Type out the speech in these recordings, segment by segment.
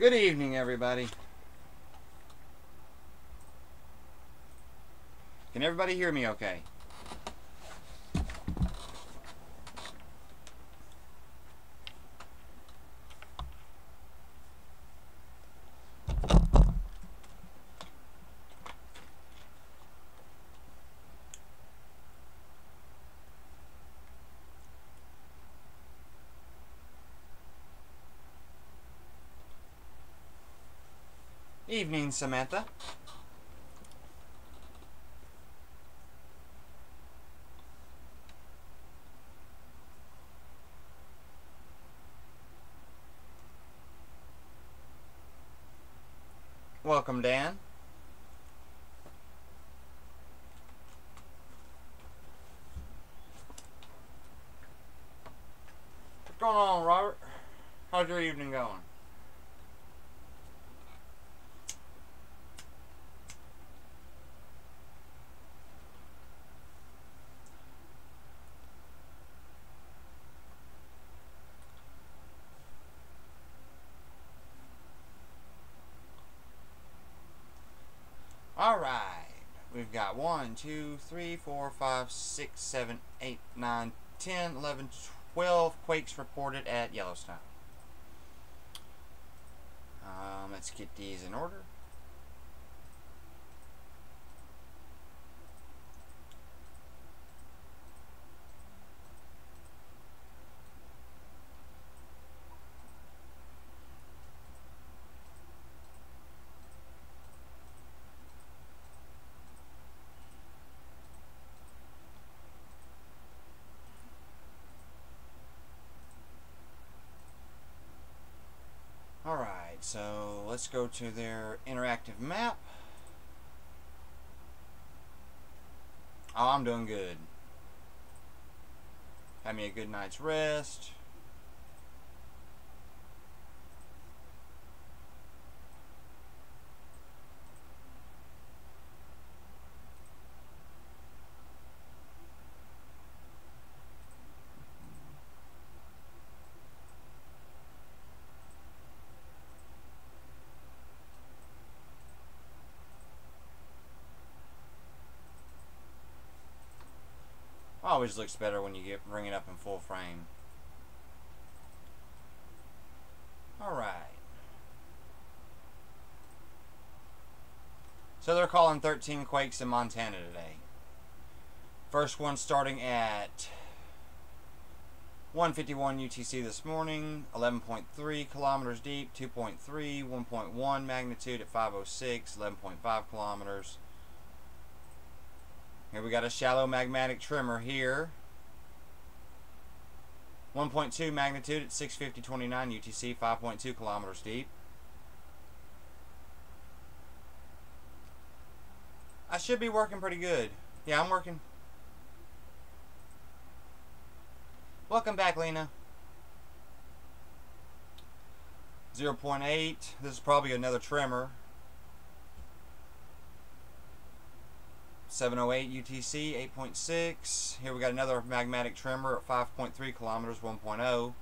Good evening, everybody. Can everybody hear me okay? Evening, Samantha. Welcome, Dan. What's going on, Robert? How's your evening going? All right. We've got 1, 2, 3, 4, 5, 6, 7, 8, 9, 10, 11, 12 quakes reported at Yellowstone. Let's get these in order. Alright, so let's go to their interactive map. Oh, I'm doing good. Had me a good night's rest. Always looks better when you bring it up in full frame. Alright. So they're calling 13 quakes in Montana today. First one starting at 1:51 UTC this morning, 11.3 kilometers deep, 2.3, 1.1 magnitude at 5:06, 11.5 kilometers. Here we got a shallow magmatic tremor here. 1.2 magnitude at 6:50:29 UTC, 5.2 kilometers deep. I should be working pretty good. Yeah, I'm working. Welcome back, Lena. 0.8. This is probably another tremor. 7:08 UTC, 8.6. Here we got another magmatic tremor at 5.3 kilometers, 1.0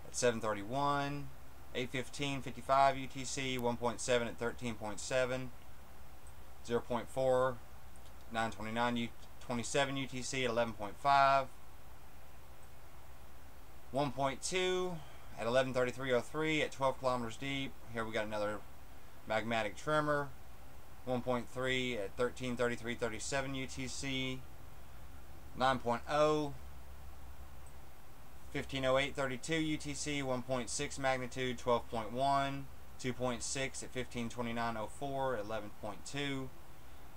at 7:31. 8:15:55 UTC, 1.7 at 13.7. 0.4, 9:29 UTC at 11.5. 1.2 at 11:33:03 at 12 kilometers deep. Here we got another magmatic tremor. 1.3 at 13:33:37 UTC. 9.0 15:08:32 UTC. 1.6 magnitude, 12.1. 2.6 at 15:29:04 at 11.2.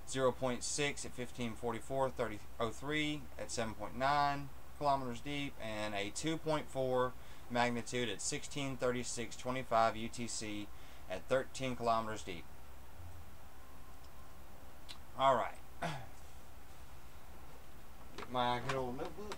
0.6 at 15:44:03 at 7.9 kilometers deep, and a 2.4 magnitude at 16:36:25 UTC at 13 kilometers deep. All right. Get my good old notebook.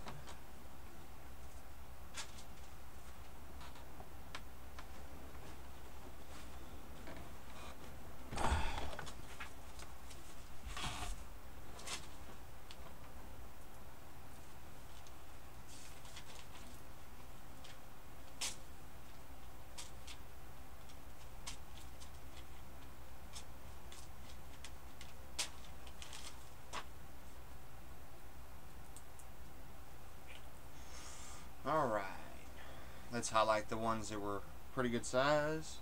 Let's highlight the ones that were pretty good size.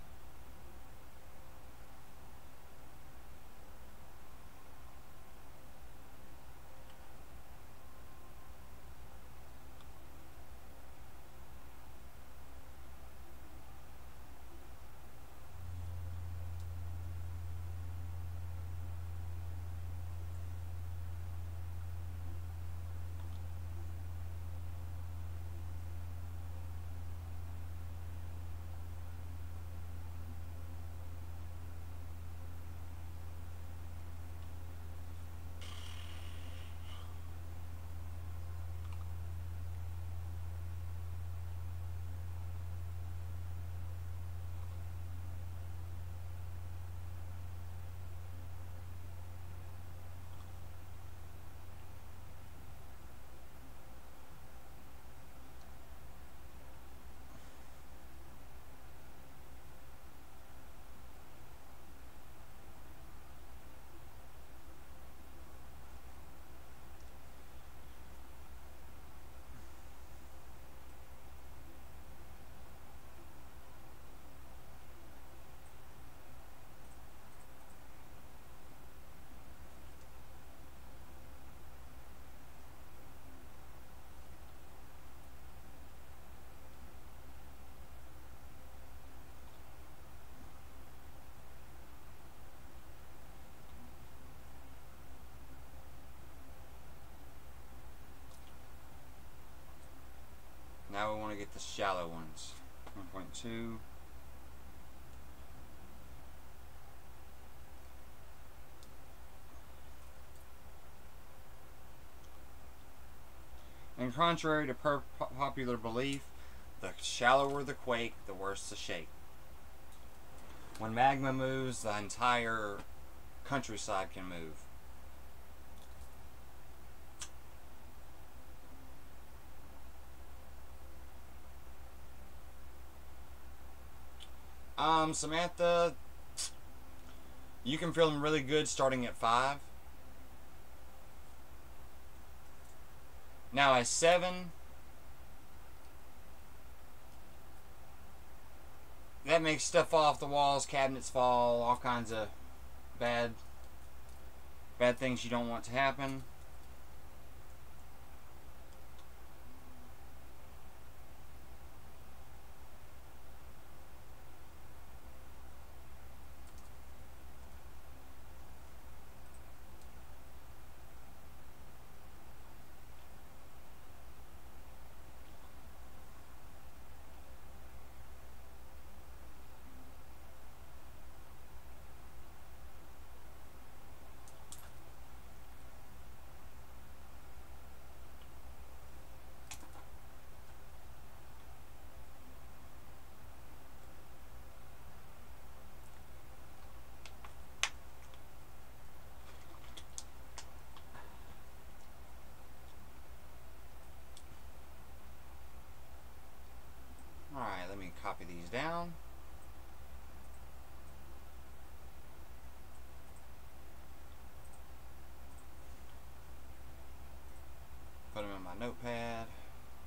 Now we want to get the shallow ones. 1.2. And contrary to popular belief, the shallower the quake, the worse the shake. When magma moves, the entire countryside can move. Samantha, you can feel them really good starting at 5. Now at 7, that makes stuff fall off the walls, cabinets fall, all kinds of bad things you don't want to happen. Alright, let me copy these down. Put them in my notepad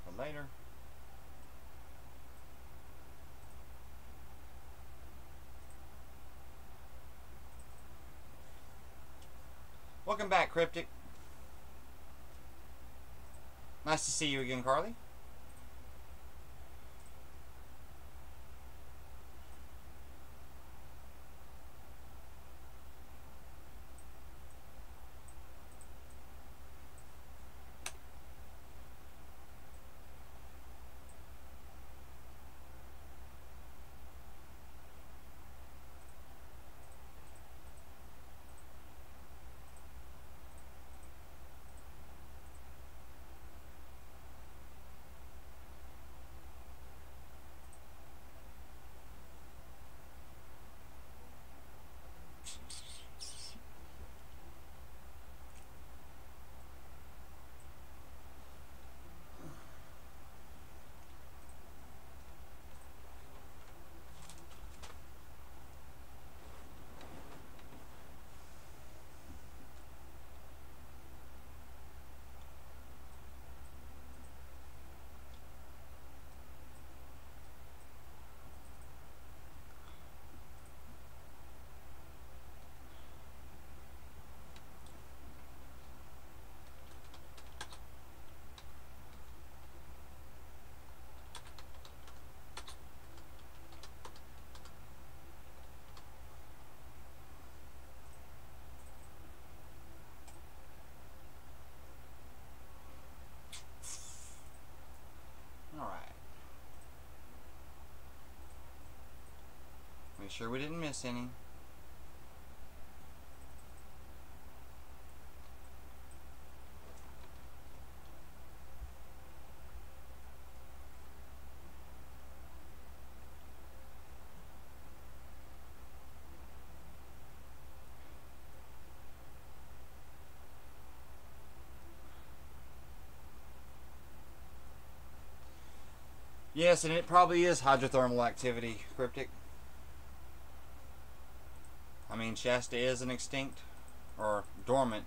for later. Welcome back, Cryptic. Nice to see you again, Carly. Make sure we didn't miss any. Yes, and it probably is hydrothermal activity, Cryptic. I mean, Shasta is an extinct or dormant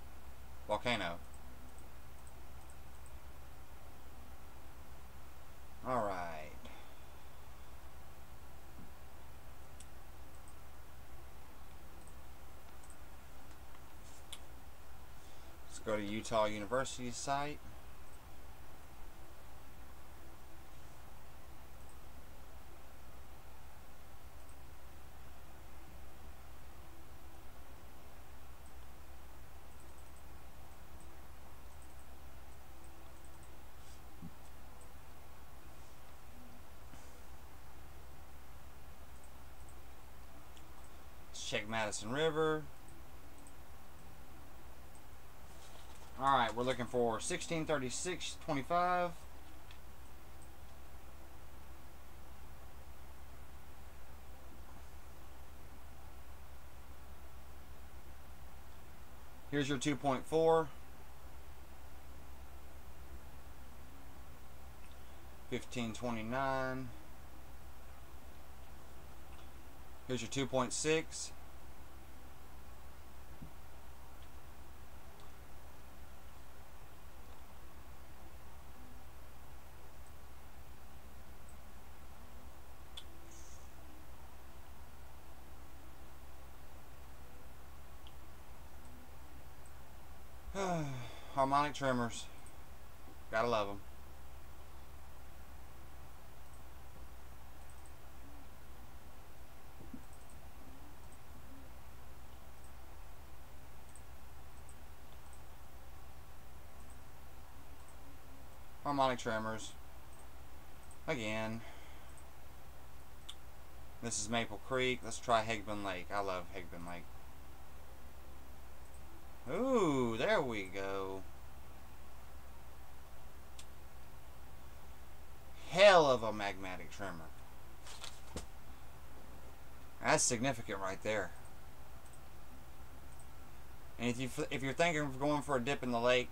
volcano. Alright. Let's go to Utah University's site. Check Madison River. Alright, we're looking for 1636.25. Here's your 2.4. 1529. Here's your 2.6. Harmonic tremors. Gotta love them. Harmonic tremors. Again. This is Maple Creek. Let's try Hegben Lake. I love Hegben Lake. Ooh, there we go. Hell of a magmatic tremor. That's significant right there. And if you're thinking of going for a dip in the lake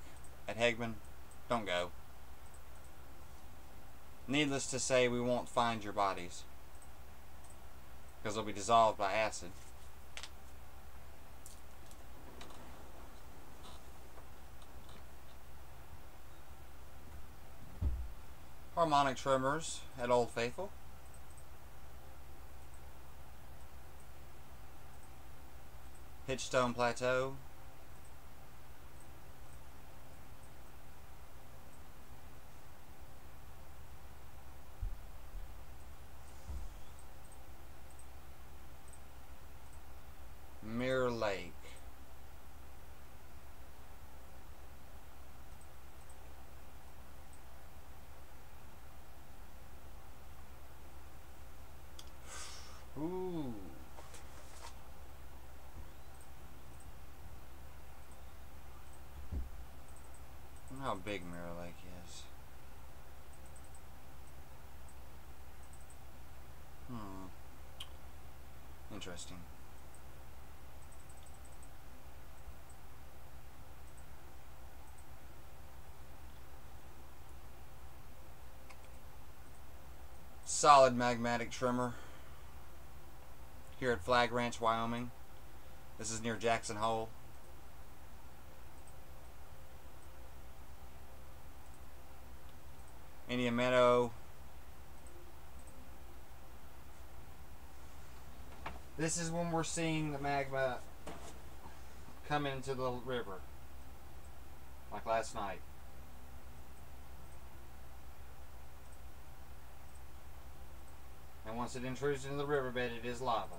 at Hegben, don't go. Needless to say, we won't find your bodies because they'll be dissolved by acid. Harmonic tremors at Old Faithful. Hitchstone Plateau. Mirror Lake. Ooh. I wonder how big Mirror Lake is. Interesting. Solid magmatic tremor here at Flag Ranch, Wyoming. This is near Jackson Hole. Indian Meadow. This is when we're seeing the magma come into the river, like last night. And once it intrudes into the riverbed, it is lava.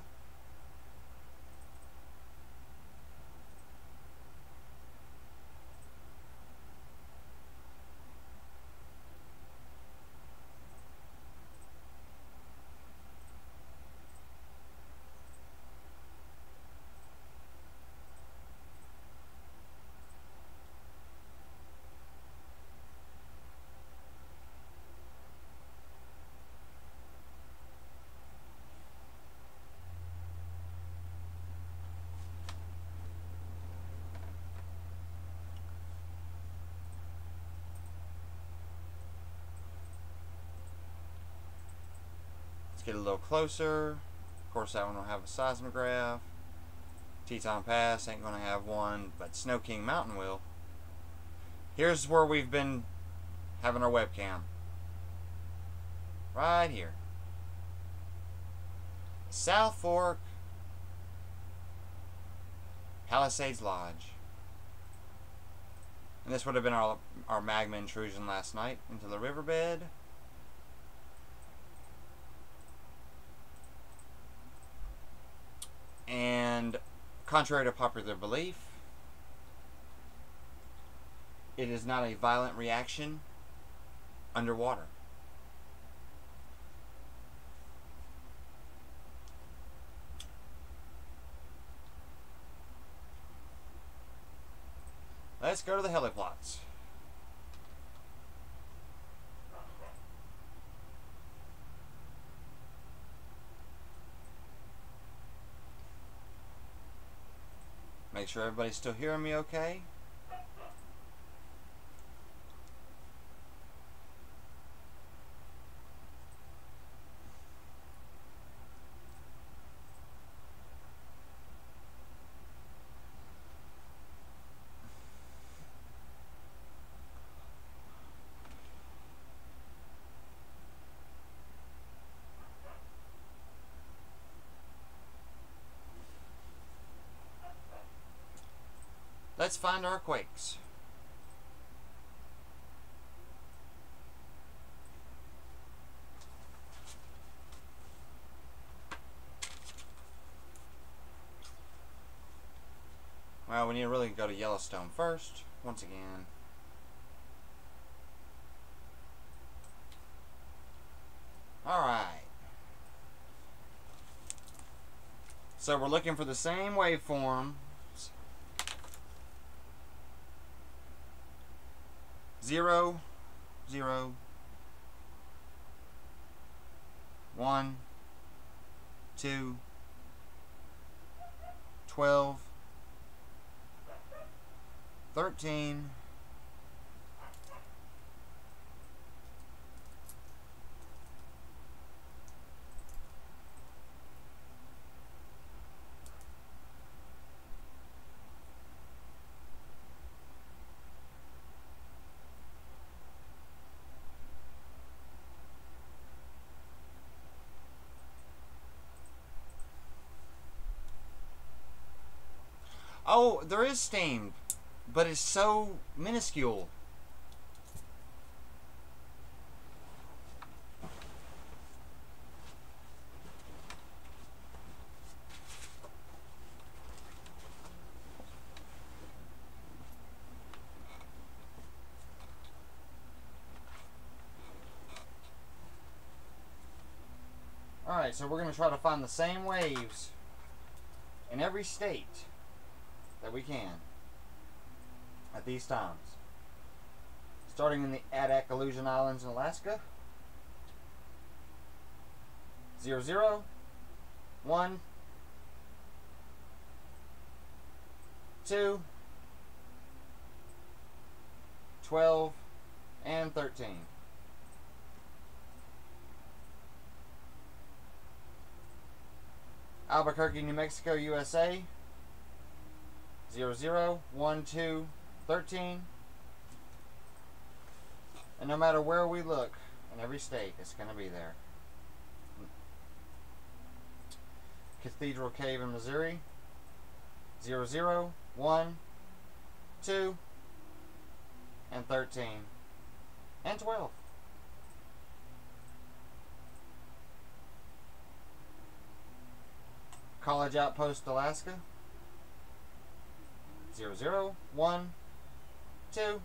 Get a little closer. Of course, that one will have a seismograph. Teton Pass ain't going to have one, but Snow King Mountain will. Here's where we've been having our webcam. Right here. South Fork, Palisades Lodge. And this would have been our magma intrusion last night into the riverbed. And contrary to popular belief, it is not a violent reaction underwater. Let's go to the heliplots. Make sure everybody's still hearing me okay. Let's find our quakes. Well, we need to really go to Yellowstone first, once again. Alright. So we're looking for the same waveform. 0, 0, 1, 2, 12, 13, 'Oh, there is steam, but it's so minuscule. Alright, so we're going to try to find the same waves in every state that we can at these times. Starting in the Adak Aleutian Islands in Alaska. 0, 0, 1, 2, 12, and 13. Albuquerque, New Mexico, USA. 0, 0, 1, 2, 13. And no matter where we look, in every state, it's going to be there. Cathedral Cave in Missouri. 0, 0, 1, 2, and 13. And 12. College Outpost, Alaska. 0, 0, 1, 2,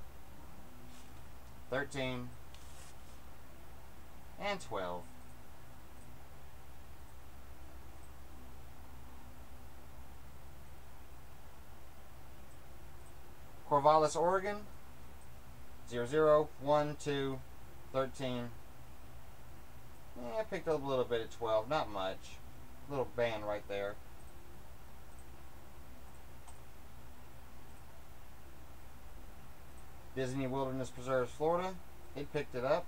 13, and 12. Corvallis, Oregon. 0, 0, 1, 2, 13. I picked up a little bit at 12, not much. Little band right there. Disney Wilderness Preserves, Florida. It picked it up.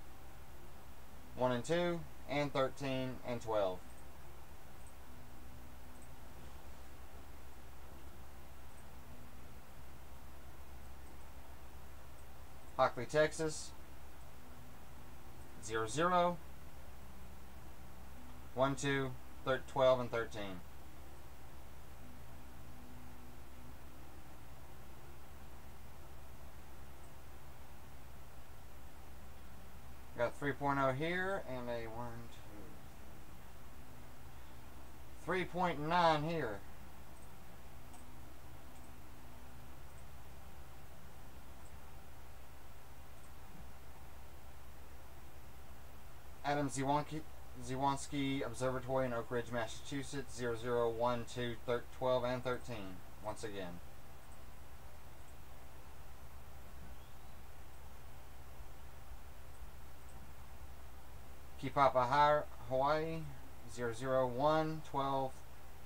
1 and 2, and 13, and 12. Hockley, Texas, 00, 1, 2, 12, and 13. Got 3.0 here and a 1, 2, 3.9 here. Adam Zwanski Observatory in Oak Ridge, Massachusetts, 00, 1, 2, 12, and 13. Once again. Kipapa, Hawaii, 00, 1, 12,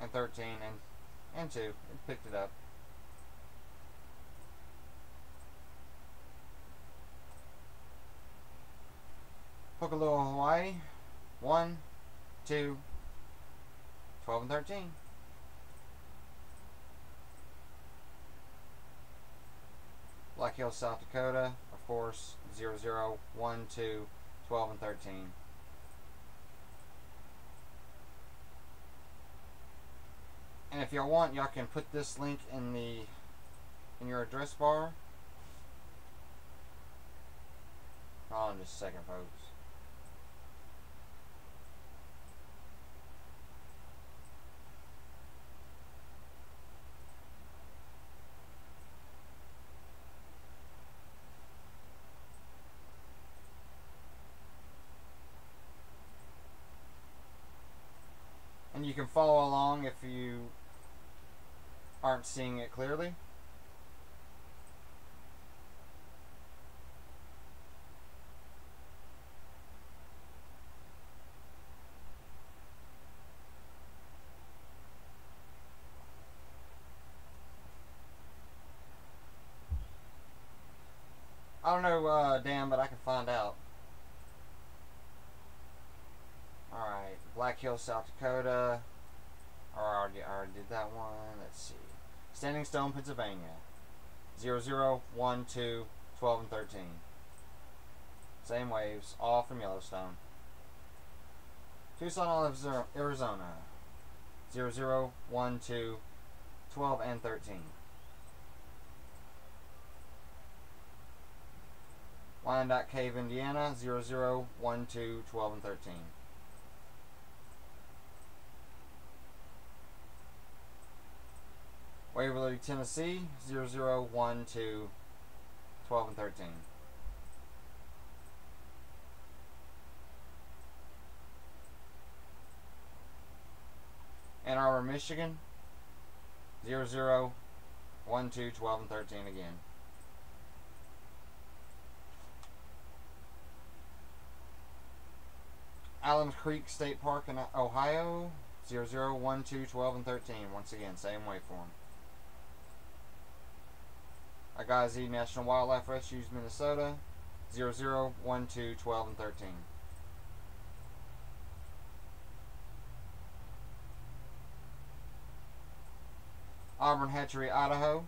and 13, and 2. It picked it up. Honolulu, Hawaii, 1, 2, 12, and 13. Black Hills, South Dakota, of course, 00, 1, 2, 12, and 13. And if y'all want, y'all can put this link in your address bar. Hold on just a second, folks. And you can follow along if you aren't seeing it clearly. I don't know, Dan, but I can find out. Alright, Black Hills, South Dakota. I already did that one. Let's see. Standing Stone, Pennsylvania. 00, 1, 2, 12, and 13. Same waves, all from Yellowstone. Tucson, Olives, Arizona. 00, 1, 2, 12, and 13. Wyandotte Cave, Indiana. 00, 1, 2, 12, and 13. Waverly, Tennessee, 00, 1, 2, 12, and 13. Ann Arbor, Michigan, 00, 1, 2, 12, and 13 again. Allen Creek State Park in Ohio, 00, 1, 2, 12, and 13. Once again, same waveform. Agassiz National Wildlife Refuge, Minnesota, 00, 1, 2, 12, and 13. Auburn Hatchery, Idaho,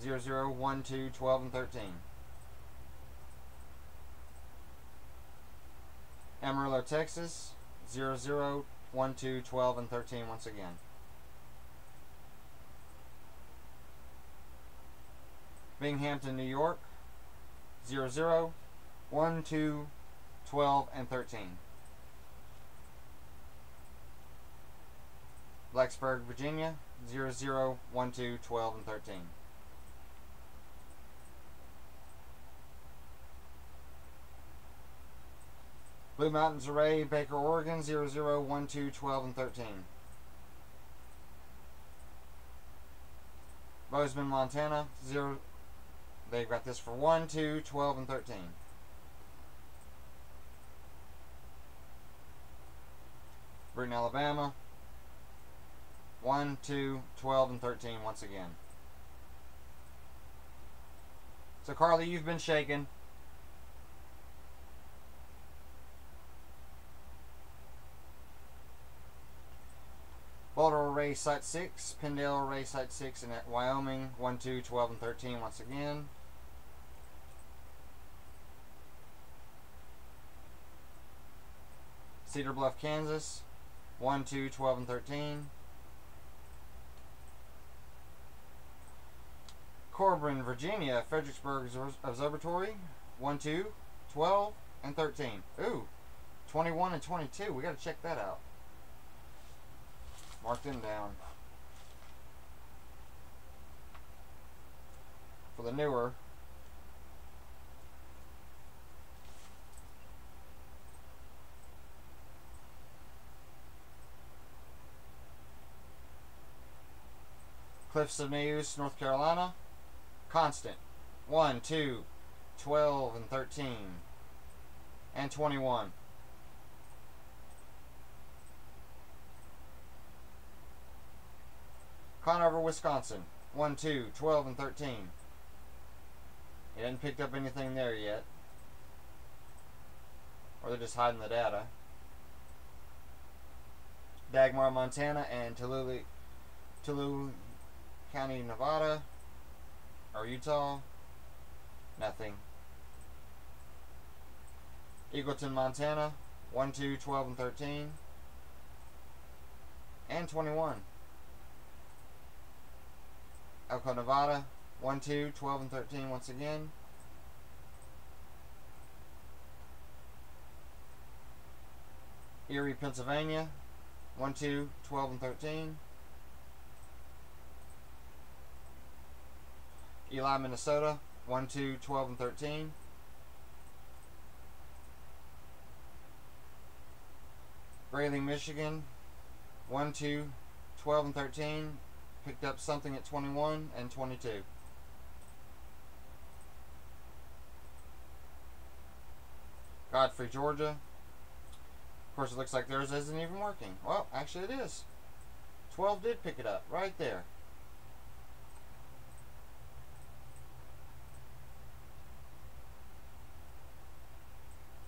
00, 1, 2, 12, and 13. Amarillo, Texas, 00, 1, 2, 12, and 13 once again. Binghamton, New York, 00, 1, 2, 12, and 13. Blacksburg, Virginia, 00, 1, 2, 12, and 13. Blue Mountains Array, Baker, Oregon, 00, 1, 2, 12, and 13. Bozeman, Montana, 0. They've got this for 1, 2, 12, and 13. Britain, Alabama, 1, 2, 12, and 13 once again. So, Carly, you've been shaken. Ray Site 6, Pendale Ray Site 6 in Wyoming, 1, 2, 12, and 13 once again. Cedar Bluff, Kansas, 1, 2, 12, and 13. Corbin, Virginia, Fredericksburg Observatory, 1, 2, 12, and 13. Ooh, 21 and 22. We got to check that out. Mark them down. For the newer. Cliffs of News, North Carolina. Constant, 1, 2, 12, and 13. And 21. Conover, Wisconsin, 1, 2, 12, and 13. He hasn't picked up anything there yet. Or they're just hiding the data. Dagmar, Montana, and Tulare County, Nevada, or Utah. Nothing. Eagleton, Montana, 1, 2, 12, and 13. And 21. Elko, Nevada, 1, 2, 12, and 13 once again. Erie, Pennsylvania, 1, 2, 12, and 13. Eli, Minnesota, 1, 2, 12, and 13. Grayling, Michigan, 1, 2, 12, and 13. Picked up something at 21 and 22. Godfrey, Georgia. Of course, it looks like theirs isn't even working. Well, actually it is. 12 did pick it up right there.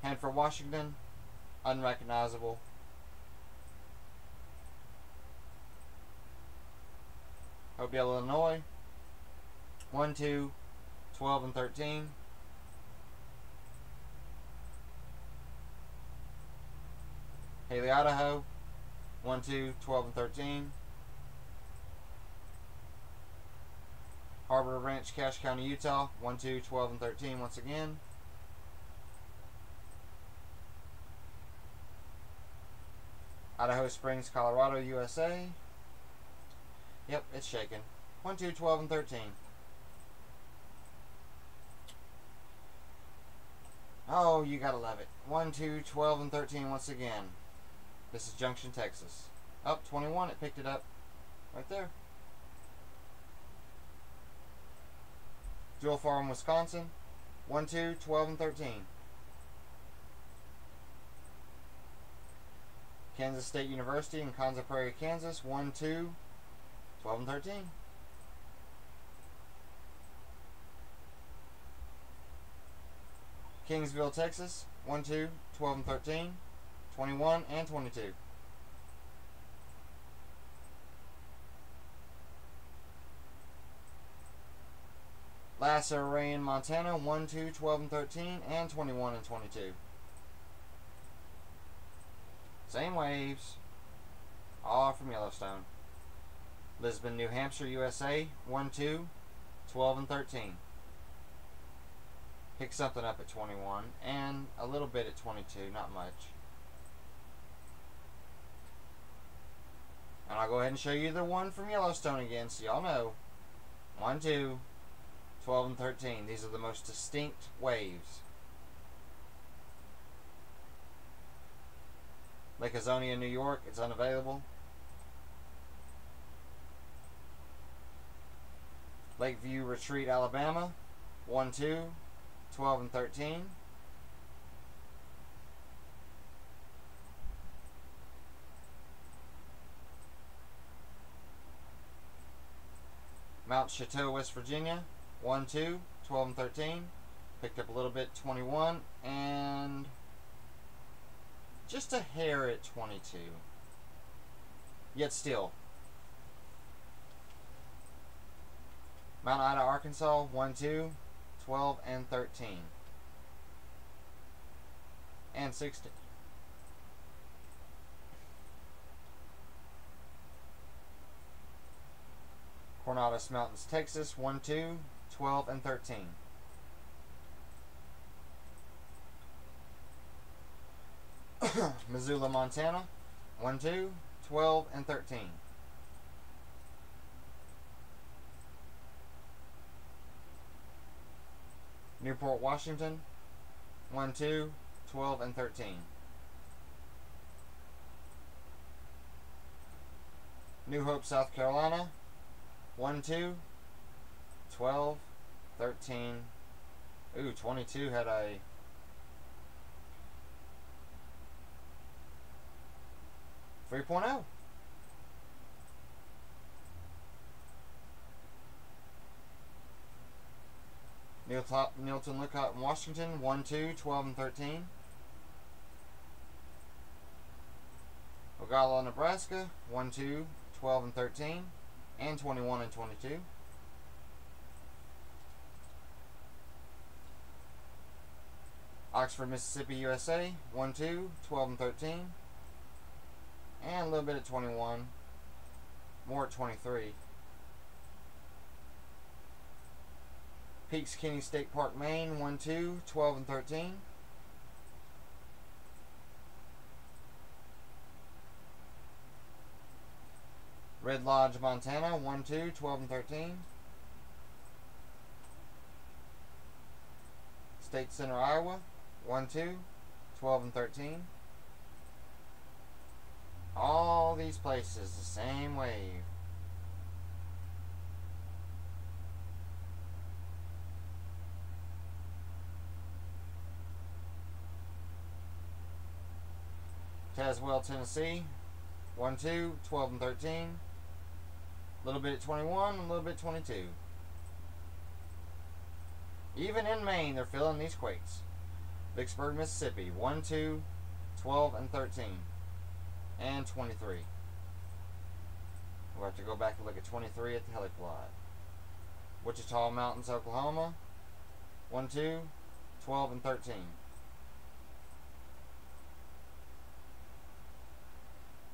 Hanford, Washington, unrecognizable. Hopedale, Illinois, 1, 2, 12, and 13. Haley, Idaho, 1, 2, 12, and 13. Harbor Ranch, Cache County, Utah, 1, 2, 12, and 13 once again. Idaho Springs, Colorado, USA. Yep, it's shaking. 1, 2, 12, and 13. Oh, you gotta love it. 1, 2, 12, and 13 once again. This is Junction, Texas. Up 21, it picked it up. Right there. Jewel Farm, Wisconsin. 1, 2, 12, and 13. Kansas State University in Konza Prairie, Kansas. 1, 2, 12, and 13. Kingsville, Texas. 1, 2, 12, and 13. 21 and 22. Lasso Array in Montana. 1, 2, 12, and 13. And 21 and 22. Same waves. All from Yellowstone. Lisbon, New Hampshire, USA. 1, 2, 12, and 13. Pick something up at 21 and a little bit at 22, not much. And I'll go ahead and show you the one from Yellowstone again so y'all know. 1, 2, 12, and 13. These are the most distinct waves. Lake Azonia, New York, it's unavailable. Lakeview Retreat, Alabama. 1, 2, 12, and 13. Mount Chateau, West Virginia. 1, 2, 12, and 13. Picked up a little bit, 21, and just a hair at 22. Yet still, Mount Ida, Arkansas, 1, 2, 12, and 13. And 16. Coronado Mountains, Texas, 1, 2, 12, and 13. Missoula, Montana, 1, 2, 12, and 13. Newport, Washington, 1, 2, 12, and 13. New Hope, South Carolina, 1, 2, 12, 13. Ooh, 22 had a... .3.0. Neilton Lookout in Washington, 1, 2, 12, and 13. Ogalla, Nebraska, 1, 2, 12, and 13. And 21 and 22. Oxford, Mississippi, USA, 1, 2, 12, and 13. And a little bit at 21. More at 23. Peaks Kenny State Park, Maine, 1, 2, 12, and 13. Red Lodge, Montana, 1, 2, 12, and 13. State Center, Iowa, 1, 2, 12, and 13. All these places, the same wave. Tazewell, Tennessee, 1, 2, 12, and 13. A little bit at 21, a little bit at 22. Even in Maine, they're feeling these quakes. Vicksburg, Mississippi, 1, 2, 12, and 13. And 23. We'll have to go back and look at 23 at the heliplot. Wichita Mountains, Oklahoma, 1, 2, 12, and 13.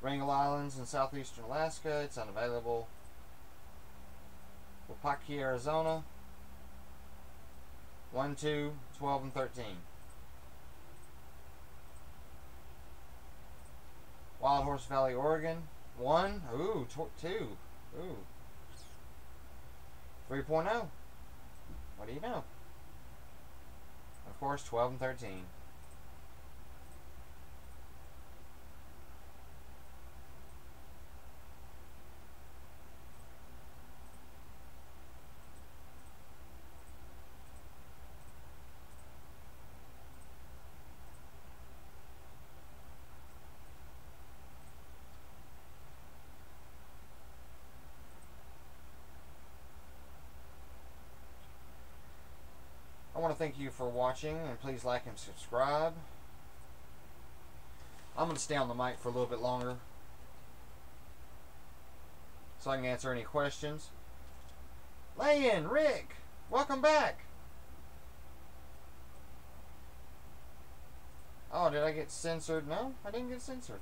Wrangell Islands in southeastern Alaska, it's unavailable. Wapaki, Arizona, 1, 2, 12, and 13. Wild Horse Valley, Oregon, 1, ooh, 2, ooh, 3.0. What do you know? Of course, 12 and 13. I want to thank you for watching, and please like and subscribe. I'm going to stay on the mic for a little bit longer so I can answer any questions. Lay-in, Rick, welcome back. Oh, did I get censored? No, I didn't get censored.